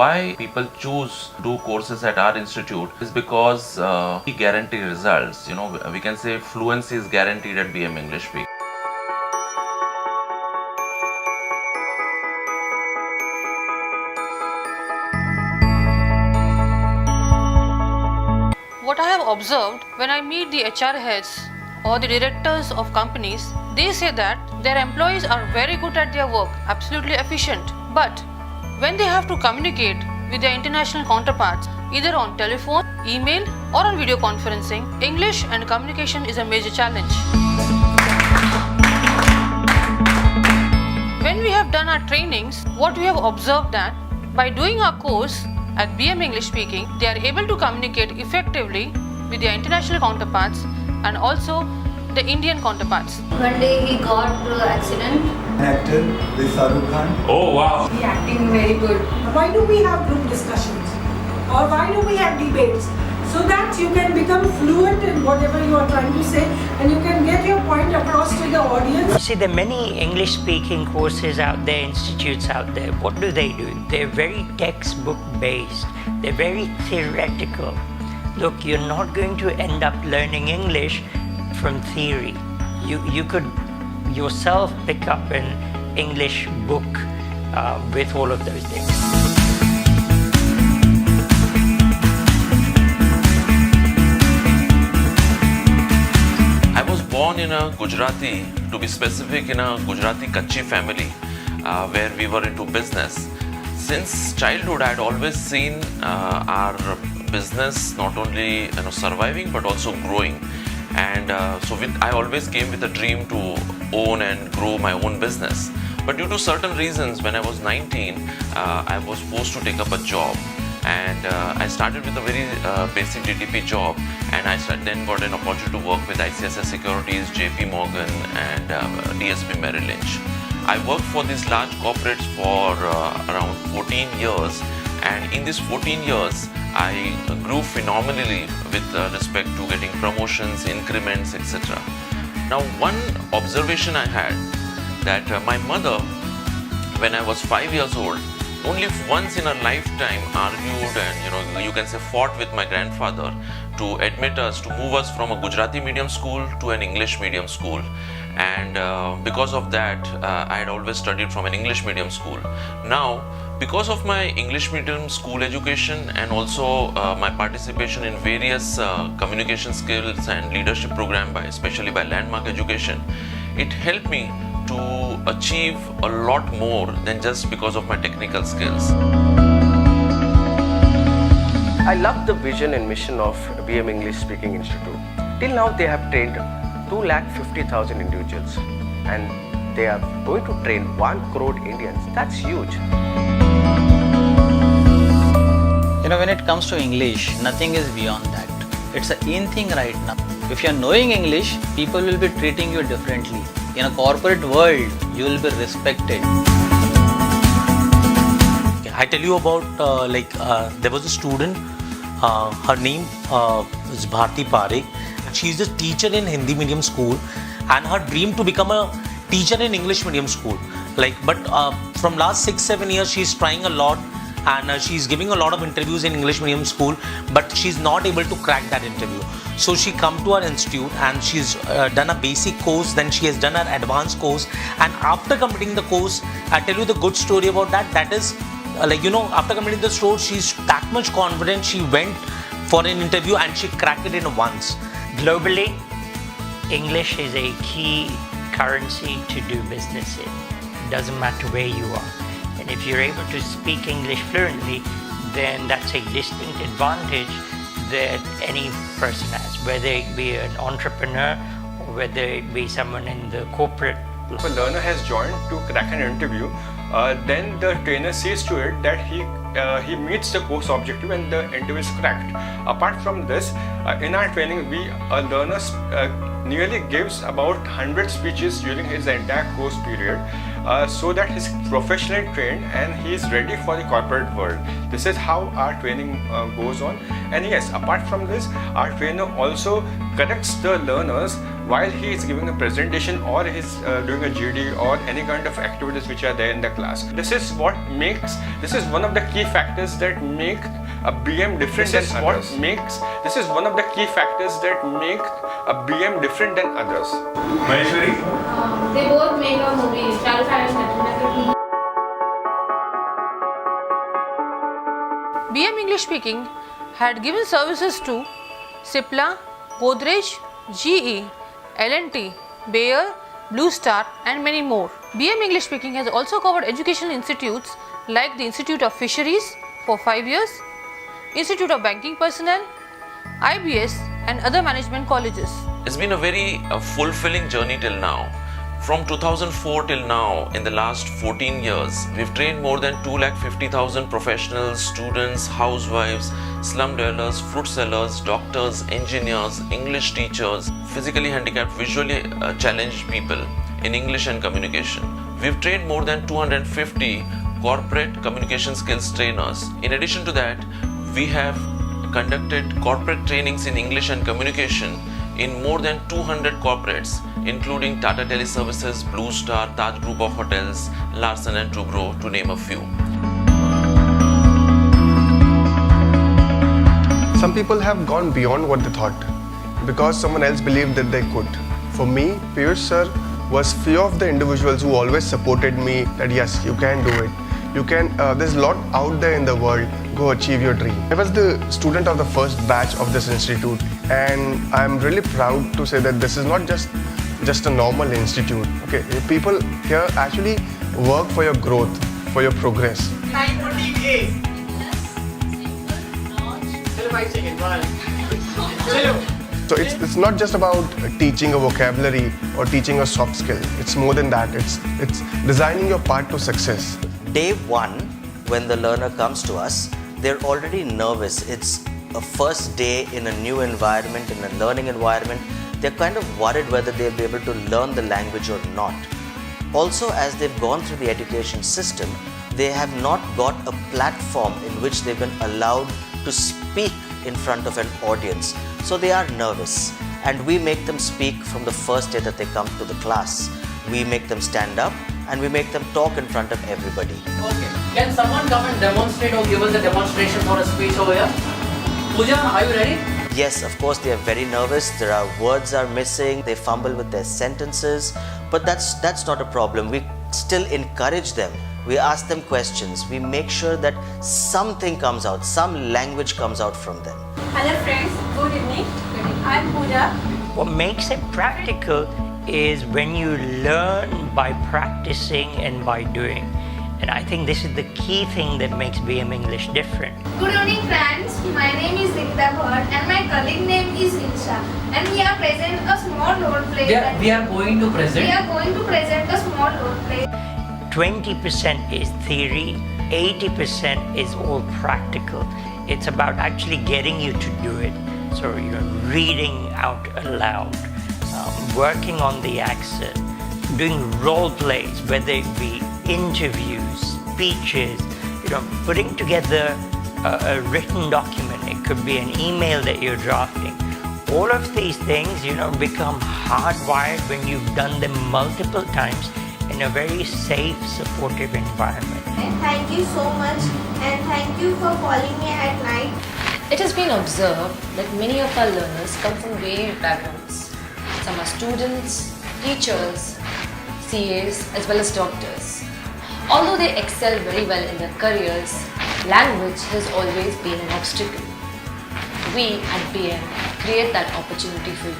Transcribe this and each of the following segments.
why people choose to do courses at our institute is because we guarantee results. We can say fluency is guaranteed at BM English Speak. What I have observed when I meet the HR heads or the directors of companies, they say that their employees are very good at their work, absolutely efficient. But when they have to communicate with their international counterparts, either on telephone, email, or on video conferencing, English and communication is a major challenge. When we have done our trainings, what we have observed that by doing our course at BM English Speaking, they are able to communicate effectively with their international counterparts and also the Indian counterparts. One day he got accident. Actor with Shahrukh Khan. Oh wow! He acting very good. Why do we have group discussions? Or why do we have debates? So that you can become fluent in whatever you are trying to say and you can get your point across to the audience. See, there are many English speaking courses out there, institutes out there. What do? They're very textbook based. They're very theoretical. Look, you're not going to end up learning English from theory. You could yourself pick up an English book with all of those things. I was born in a Gujarati, to be specific, in a Gujarati Kachi family where we were into business. Since childhood, I had always seen our business not only surviving but also growing. And I always came with a dream to own and grow my own business. But due to certain reasons, when I was 19, I was forced to take up a job. And I started with a very basic DTP job, and I then got an opportunity to work with ICICI Securities, JP Morgan, and DSP Merrill Lynch. I worked for these large corporates for around 14 years, and in these 14 years, I grew phenomenally with respect to getting promotions, increments, etc. Now, one observation I had that my mother, when I was 5 years old, only once in a lifetime argued and you can say fought with my grandfather to admit us, to move us from a Gujarati medium school to an English medium school. And because of that, I had always studied from an English medium school. Now, because of my English medium school education and also my participation in various communication skills and leadership program, especially by Landmark Education, it helped me to achieve a lot more than just because of my technical skills. I love the vision and mission of BM English Speaking Institute. Till now they have trained 250,000 individuals and they are going to train 1 crore Indians. That's huge. When it comes to English, nothing is beyond that. It's an in thing right now. If you're knowing English, people will be treating you differently. In a corporate world, you will be respected. I tell you about there was a student, her name is Bharti Parekh. She's a teacher in Hindi medium school and her dream to become a teacher in English medium school. But from last 6-7 years, she's trying a lot and she's giving a lot of interviews in English medium school, but she's not able to crack that interview. So she come to our institute and she's done a basic course, then she has done her advanced course, and after completing the course, I tell you the good story about that. That is, after completing the course, she's that much confident. She went for an interview and she cracked it in once. Globally, English is a key currency to do business in. It doesn't matter where you are. And if you're able to speak English fluently, then that's a distinct advantage that any person has, whether it be an entrepreneur or whether it be someone in the corporate. If a learner has joined to crack an interview, then the trainer sees to it that he meets the course objective and the interview is cracked. Apart from this, in our training, learner nearly gives about 100 speeches during his entire course period, so that he's professionally trained and he's ready for the corporate world. This is how our training goes on. And yes, apart from this, our trainer also corrects the learners while he is giving a presentation or he's doing a GD or any kind of activities which are there in the class. This is one of the key factors that make a BM different than others. This is one of the key factors that make a BM different than others. Maheshwari? They both make a movie. Shah Rukh Khan and Katrina Kaif. BM English Speaking had given services to Cipla, Godrej, GE, L&T, Bayer, Blue Star and many more. BM English Speaking has also covered educational institutes like the Institute of Fisheries for 5 years, Institute of Banking Personnel, IBS and other management colleges. It's been a very fulfilling journey till now. From 2004 till now, in the last 14 years, we've trained more than 250,000 professionals, students, housewives, slum dwellers, fruit sellers, doctors, engineers, English teachers, physically handicapped, visually challenged people in English and communication. We've trained more than 250 corporate communication skills trainers. In addition to that, we have conducted corporate trainings in English and communication in more than 200 corporates, including Tata Teleservices, Blue Star, Taj Group of Hotels, Larsen & Toubro, to name a few. Some people have gone beyond what they thought because someone else believed that they could. For me, Piyush sir was few of the individuals who always supported me that yes, you can do it. You can, there's a lot out there in the world, go achieve your dream. I was the student of the first batch of this institute and I'm really proud to say that this is not just a normal institute. Okay, people here actually work for your growth, for your progress. 9:48. So it's not just about teaching a vocabulary or teaching a soft skill. It's more than that. It's designing your path to success. Day one, when the learner comes to us, they're already nervous. It's a first day in a new environment, in a learning environment. They're kind of worried whether they'll be able to learn the language or not. Also, as they've gone through the education system, they have not got a platform in which they've been allowed to speak in front of an audience. So they are nervous. And we make them speak from the first day that they come to the class. We make them stand up and we make them talk in front of everybody. Okay. Can someone come and demonstrate or give us a demonstration for a speech over here? Pooja, are you ready? Yes, of course, they are very nervous. There are words are missing. They fumble with their sentences. But that's not a problem. We still encourage them. We ask them questions. We make sure that something comes out, some language comes out from them. Hello friends, good evening. I'm Pooja. What makes it practical is when you learn by practicing and by doing. And I think this is the key thing that makes BM English different. Good evening friends, my name is Deepta Bhatt and my colleague name is Insha. And we are present a small role play. We are going to present. We are going to present a small role play. 20% is theory, 80% is all practical. It's about actually getting you to do it. So you're reading out aloud, working on the accent, doing role plays, whether it be interviews, speeches, putting together a written document. It could be an email that you're drafting. All of these things, become hardwired when you've done them multiple times in a very safe, supportive environment. And thank you so much and thank you for calling me at night. It has been observed that many of our learners come from varied backgrounds. Some are students, teachers, CAs as well as doctors. Although they excel very well in their careers, language has always been an obstacle. We at BM create that opportunity for you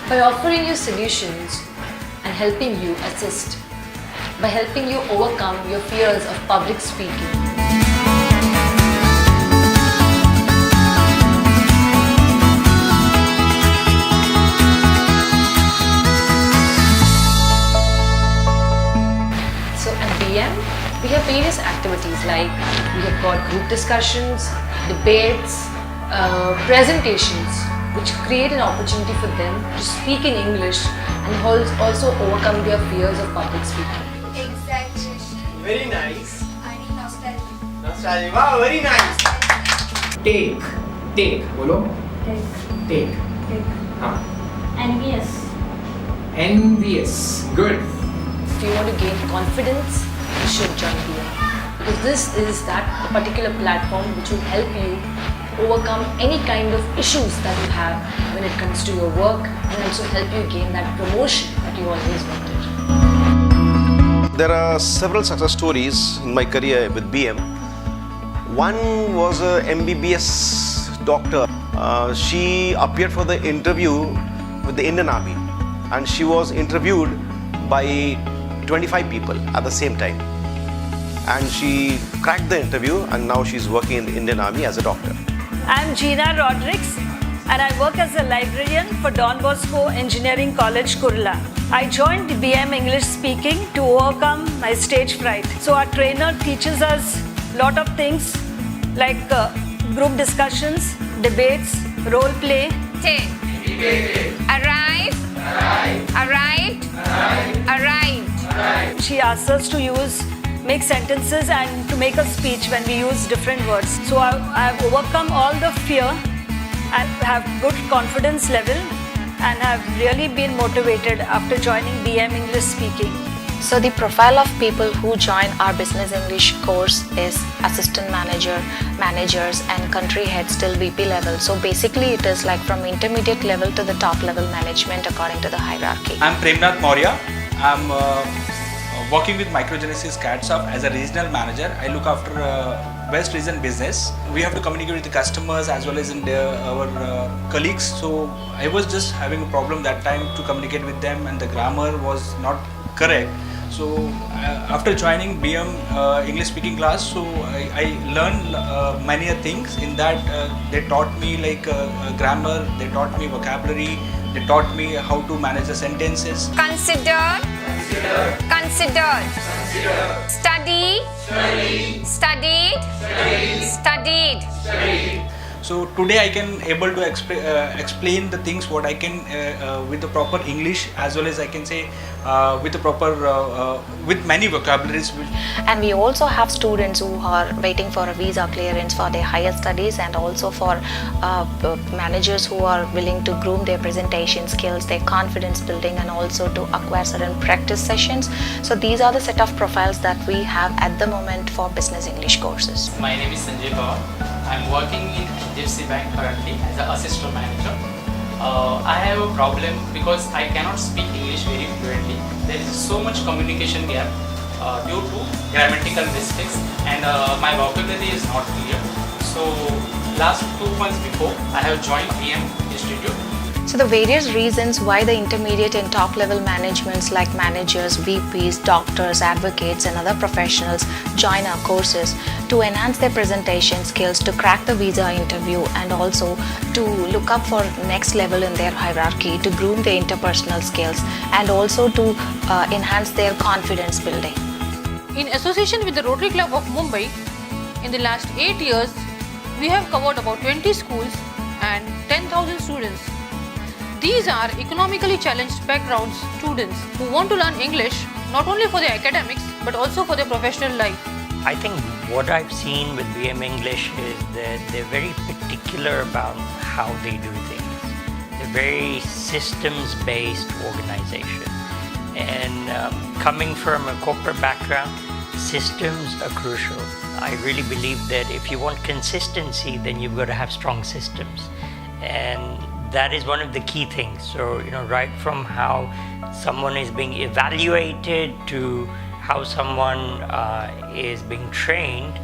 by offering you solutions and helping you assist, by helping you overcome your fears of public speaking. So at BM, we have various activities like we have got group discussions, debates, presentations, which create an opportunity for them to speak in English and also overcome their fears of public speaking. Exaggeration. Very nice. I need nostalgia. Nostalgia. Wow, very nice. Take. Bolo. Take. Take. Take. Envious. Envious. Good. If you want to gain confidence, you should join BM. Because this is that particular platform which will help you overcome any kind of issues that you have when it comes to your work, and also help you gain that promotion that you always wanted. There are several success stories in my career with BM. One was a MBBS doctor. She appeared for the interview with the Indian Army, and she was interviewed by 25 people at the same time. And she cracked the interview, and now she's working in the Indian Army as a doctor. I'm Gina Rodrigues, and I work as a librarian for Don Bosco Engineering College, Kurla. I joined BM English Speaking to overcome my stage fright. So our trainer teaches us a lot of things like group discussions, debates, role play. Arrive. Arrived. Arrived. She asks us to make sentences and to make a speech when we use different words. So I've overcome all the fear and have good confidence level and have really been motivated after joining BM English Speaking. So the profile of people who join our business English course is assistant manager, managers and country heads till VP level. So basically it is like from intermediate level to the top level management according to the hierarchy. I'm Premnath Maurya. I'm working with Microgenesis CADSoft as a regional manager. I look after West region business. We have to communicate with the customers as well as our colleagues. So I was just having a problem that time to communicate with them, and the grammar was not correct. So after joining BM English speaking class, so I learned many things. In that they taught me like grammar, they taught me vocabulary, they taught me how to manage the sentences. Considered. Studied. So today I can able to explain the things what I can with the proper English, as well as I can say with the proper with many vocabularies. And we also have students who are waiting for a visa clearance for their higher studies, and also for managers who are willing to groom their presentation skills, their confidence building, and also to acquire certain practice sessions. So these are the set of profiles that we have at the moment for business English courses. My name is Sanjay Pawar. I'm working in HDFC Bank currently as an assistant manager. I have a problem because I cannot speak English very fluently. There is so much communication gap due to grammatical mistakes, and my vocabulary is not clear. So last 2 months before, I have joined BM Institute. So the various reasons why the intermediate and top level managements like managers, VPs, doctors, advocates and other professionals join our courses to enhance their presentation skills, to crack the visa interview, and also to look up for next level in their hierarchy, to groom their interpersonal skills, and also to enhance their confidence building. In association with the Rotary Club of Mumbai, in the last 8 years, we have covered about 20 schools and 10,000 students. These are economically challenged backgrounds students who want to learn English not only for their academics but also for their professional life. I think what I've seen with BM English is that they're very particular about how they do things. They're very systems-based organization. And coming from a corporate background, systems are crucial. I really believe that if you want consistency, then you've got to have strong systems. And that is one of the key things. So, right from how someone is being evaluated to how someone is being trained,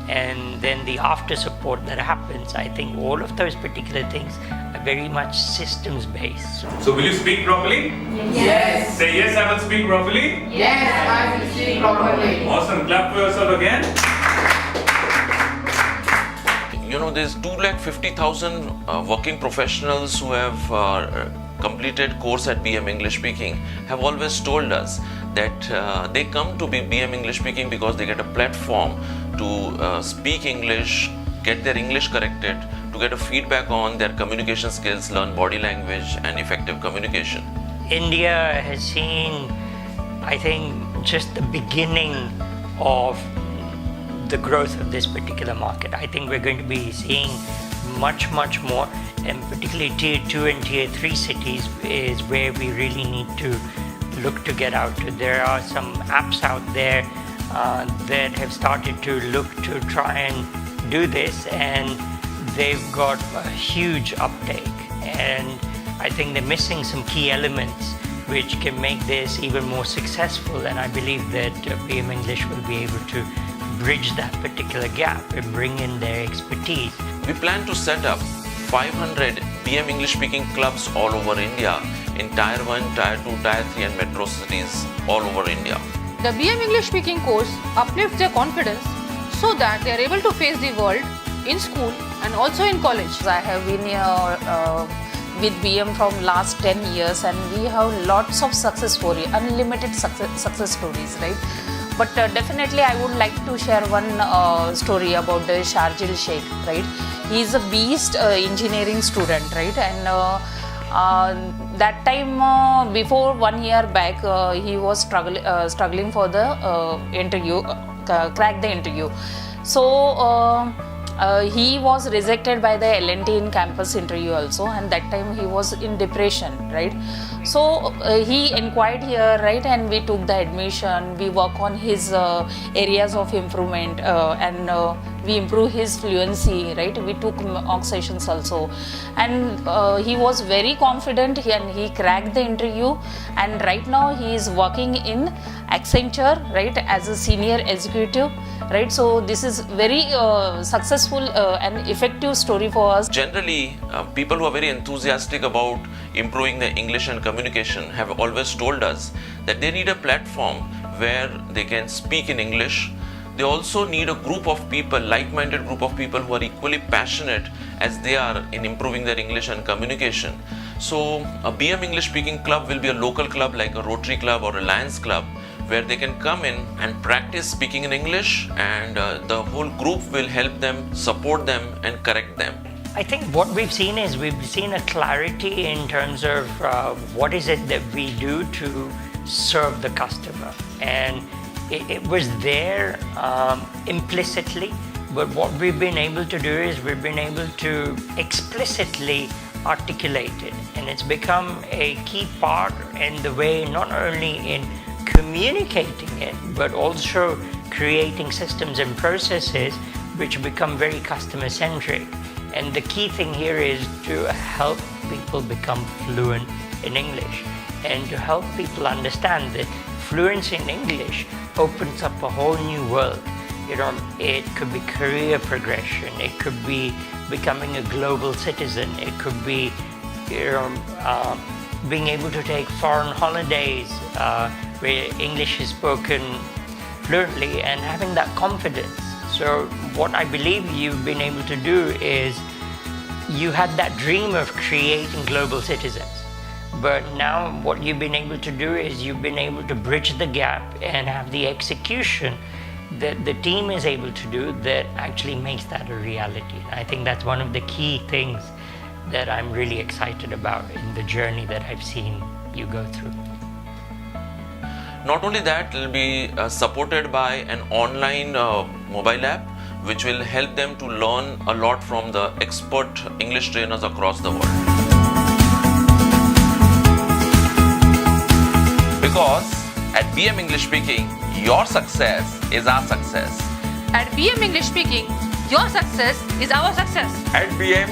and then the after support that happens, I think all of those particular things are very much systems based. So will you speak properly? Yes. Say yes, I will speak properly. Yes, I will speak properly. Awesome. Clap for yourself again. There's 250,000 working professionals who have completed course at BM English Speaking have always told us that they come to BM English Speaking because they get a platform to speak English, get their English corrected, to get a feedback on their communication skills, learn body language and effective communication. India has seen, I think, just the beginning of the growth of this particular market. I think we're going to be seeing much more, and particularly tier 2 and tier 3 cities is where we really need to look to get out to. There are some apps out there that have started to look to try and do this, and they've got a huge uptake. And I think they're missing some key elements which can make this even more successful, and I believe that BM English will be able to bridge that particular gap and bring in their expertise. We plan to set up 500 BM English speaking clubs all over India in Tier 1, Tier 2, Tier 3 and metro cities all over India. The BM English speaking course uplifts their confidence so that they are able to face the world in school and also in college. I have been here with BM from last 10 years, and we have lots of success stories, unlimited success stories, right? But definitely I would like to share one story about the Sharjil Sheikh, right? He is a beast engineering student, right? And that time before 1 year back, he was struggling for the interview, crack the interview. So he was rejected by the L&T in campus interview also, and that time he was in depression, right? So he inquired here, right, and we took the admission. We work on his areas of improvement, and we improve his fluency, right? We took mock sessions also, and he was very confident, and he cracked the interview, and right now he is working in Accenture, right, as a senior executive, right? So this is very successful and effective story for us. Generally, people who are very enthusiastic about improving their English and communication have always told us that they need a platform where they can speak in English. They also need a group of people, like-minded group of people who are equally passionate as they are in improving their English and communication. So a BM English speaking club will be a local club like a Rotary Club or a Lions Club, where they can come in and practice speaking in English, and the whole group will help them, support them and correct them. I think what we've seen is we've seen a clarity in terms of what is it that we do to serve the customer, and it was there implicitly, but what we've been able to do is we've been able to explicitly articulate it, and it's become a key part in the way, not only in communicating it, but also creating systems and processes which become very customer centric. And the key thing here is to help people become fluent in English, and to help people understand that fluency in English opens up a whole new world. You know, it could be career progression, it could be becoming a global citizen, it could be, you know, being able to take foreign holidays where English is spoken fluently, and having that confidence. So what I believe you've been able to do is you had that dream of creating global citizens, but now what you've been able to do is you've been able to bridge the gap and have the execution that the team is able to do that actually makes that a reality. I think that's one of the key things that I'm really excited about in the journey that I've seen you go through. Not only that, it will be supported by an online mobile app which will help them to learn a lot from the expert English trainers across the world. Because at BM English Speaking, your success is our success. At BM English Speaking, your success is our success. At BM,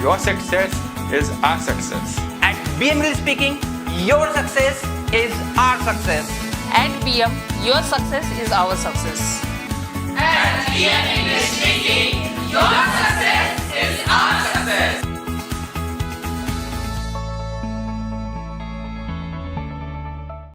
your success is our success. At BM English Speaking, your success is our success. At BM, your success is our success. At BM English Speaking, your success